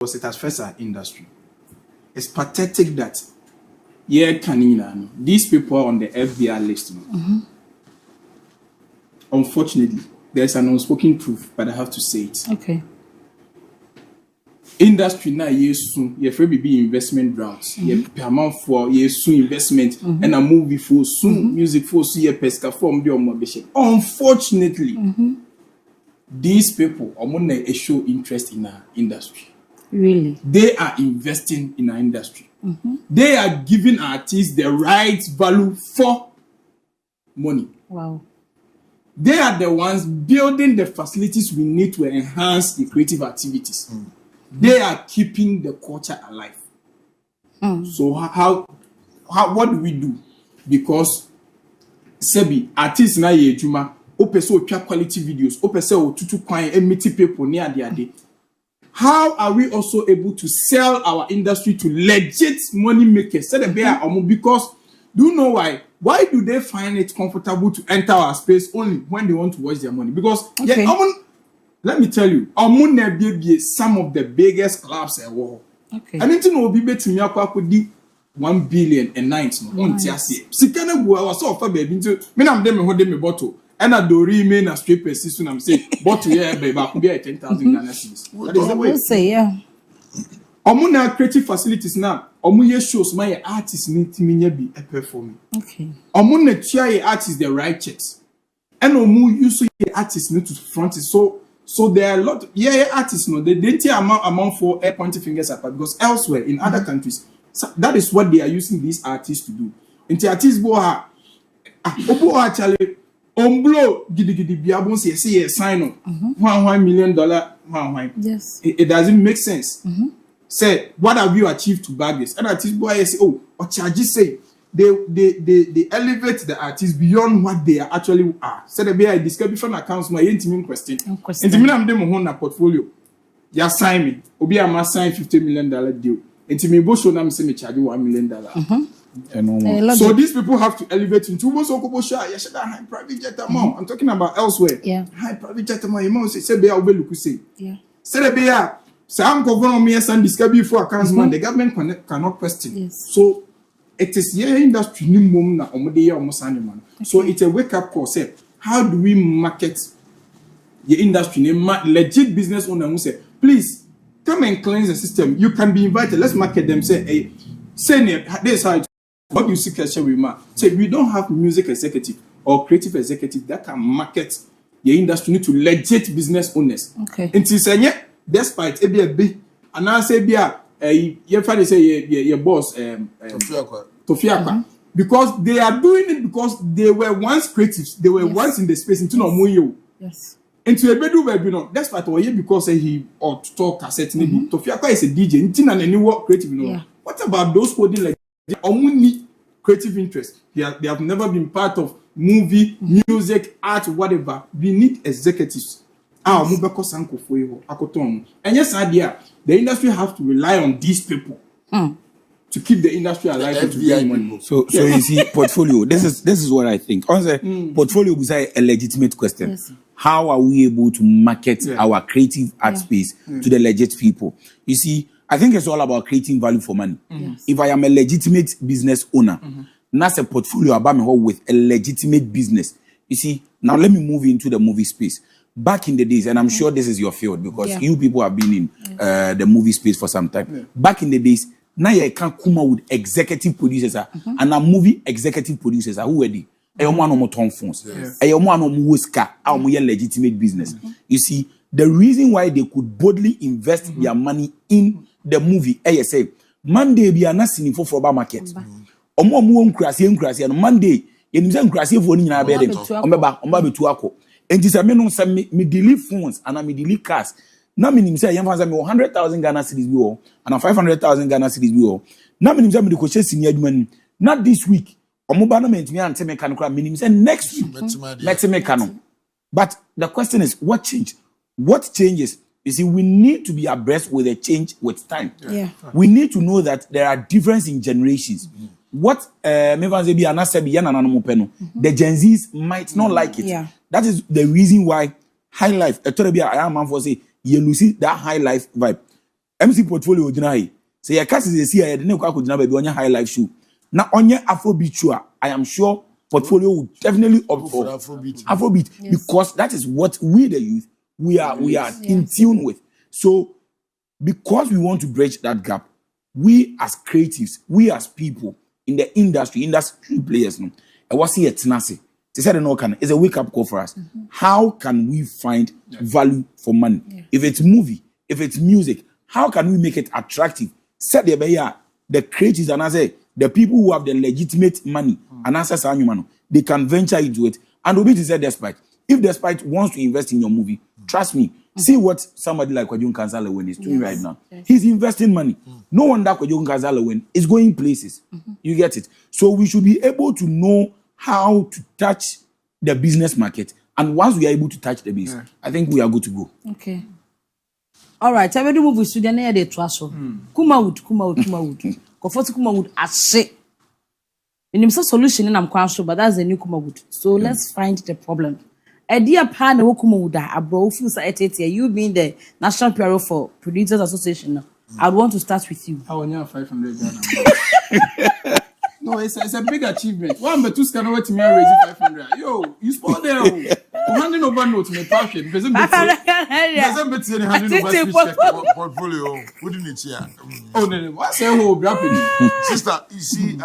because it has first our industry. It's pathetic that these people are on the FBI list. Unfortunately, there's an unspoken truth, but I have to say it. Okay. Industry now soon, you have be investment routes. You have amount for soon investment and a movie for soon music for so you pesca form the omobation. Unfortunately, these people are going to show interest in our industry. Really? They are investing in our industry. They are giving artists the right value for money. Wow. They are the ones building the facilities we need to enhance the creative activities. They are keeping the culture alive. So what do we do? Because Sebi artists na ye juma opese o twa quality videos opese o tutu kwan emiti people near their day. How are we also able to sell our industry to legit money makers? Because do you know why? Why do they find it comfortable to enter our space only when they want to watch their money? Because let me tell you, some of the biggest clubs in the world. Okay. I need to know be betting me up with the 1 billion and 9. One tiasi. Sikana bua was so far baby into me. I'm them hold me bottle. And I do remain a straight person. I'm saying bottle yeah baby. I could be at 10,000 Ghana cedis. That is the way. Say yeah. Omuna creative facilities now. Omuye shows my artists need to be a performing. Okay. Omuna try artists the right checks. And omu use artists need to front it. So there are a lot artists know they didn't amount for pointing fingers apart because elsewhere in other countries that is what they are using these artists to do. Inti artists boha obo actually omblo gidi biabon say sign on $1 million. Yes. It doesn't make sense. Say what have you achieved to bag this? And artists boy say or charges say they elevate the artists beyond what they actually are. So the I describe different accounts my intimate question. Intimate am dem on na portfolio. Ya sign me. Obi am sign $50 million deal. Intimate bo show na me say me charge $1 million. So these people have to elevate into so go share high private jet amount. I'm talking about elsewhere. Yeah. High private jet amount. You must say be obe look say. Yeah. Say the be some government me and describe before accounts man the government cannot question. Yes. So it is your industry na so it's a wake up call. Say, how do we market the industry? Legit business owner who say, please come and cleanse the system. You can be invited. Let's market them. Say, hey, this is how what you see. Say we don't have music executive or creative executive that can market the industry to legit business owners. Okay. Until say despite a big and I say your father say your boss Tofiakwa. Because they are doing it because they were once creatives, they were once in the space into no more. Yes. Into a bedroom, you know, despite what because he or talk cassette maybe Tofiakwa is a DJ, into any work creative, you know. Yeah. What about those holding like only creative interest? They have never been part of movie, music, art, whatever. We need executives. And yes, idea the industry have to rely on these people to keep the industry alive and to get money. So you see, portfolio. This is what I think. Honestly, portfolio is a legitimate question. Yes. How are we able to market our creative art space to the legit people? You see, I think it's all about creating value for money. Yes. If I am a legitimate business owner, that's a portfolio about me with a legitimate business. You see, now let me move into the movie space. Back in the days, and I'm sure this is your field because you people have been in the movie space for some time. Yeah. Back in the days, now you can come out with executive producers and a movie executive producers who were the one on Tom phones, a one on Wuska, our legitimate business. You see, the reason why they could boldly invest their money in the movie, ASA, Monday be a nassing for Froba market. Omo and Monday, you know, crassy for Nina Bed, Omba Tuako. And this me delete phones and I me delete cars. Now me say I 100,000 Ghana cedis we and 500,000 Ghana cedis we. Now me say me the coach senior money. Not this week. Omo me and say me can cry. Me say next week. Let's me can. But the question is, what changed? What changes? You see, we need to be abreast with a change with time. Yeah. We need to know that there are differences in generations. What the Gen Zs might not like it. Yeah. That is the reason why high life. I am man for say you lose that high life vibe. MC portfolio deny. Say your cast is a see I didn't go baby on your high life show. Now on your Afrobeat show, I am sure portfolio will definitely opt for Afrobeat because that is what we the youth we are in tune with. So because we want to bridge that gap, we as creatives, we as people in the industry players, no, and what's here tenacity. They said it's a wake-up call for us. How can we find value for money? If it's movie, if it's music, how can we make it attractive? Set the creatives and I say the people who have the legitimate money and access to they can venture into it. And Obi to say despite wants to invest in your movie, trust me, see what somebody like Kwadwo Nkansah is doing right now. He's investing money. No wonder Kwadwo Nkansah is going places. You get it? So we should be able to know how to touch the business market. And once we are able to touch the business, I think we are good to go. Okay. All right. I will move with Sudan here. They trust so. Kumawood. Comfort Kumawood as say. In some solution, and I'm quite sure, but that's a new Kumawood. So let's find the problem. A dear partner who Kumawood, a bro, you being the National Bureau for Producers Association. I want to start with you. How on 500 Ghana? No, it's a big achievement. One but two scan over to me and raise 500. Yo, you spot there. Handing over notes me passion. Doesn't handing over portfolio. Wouldn't it here? Oh no, what's the whole grappling? Sister, you see,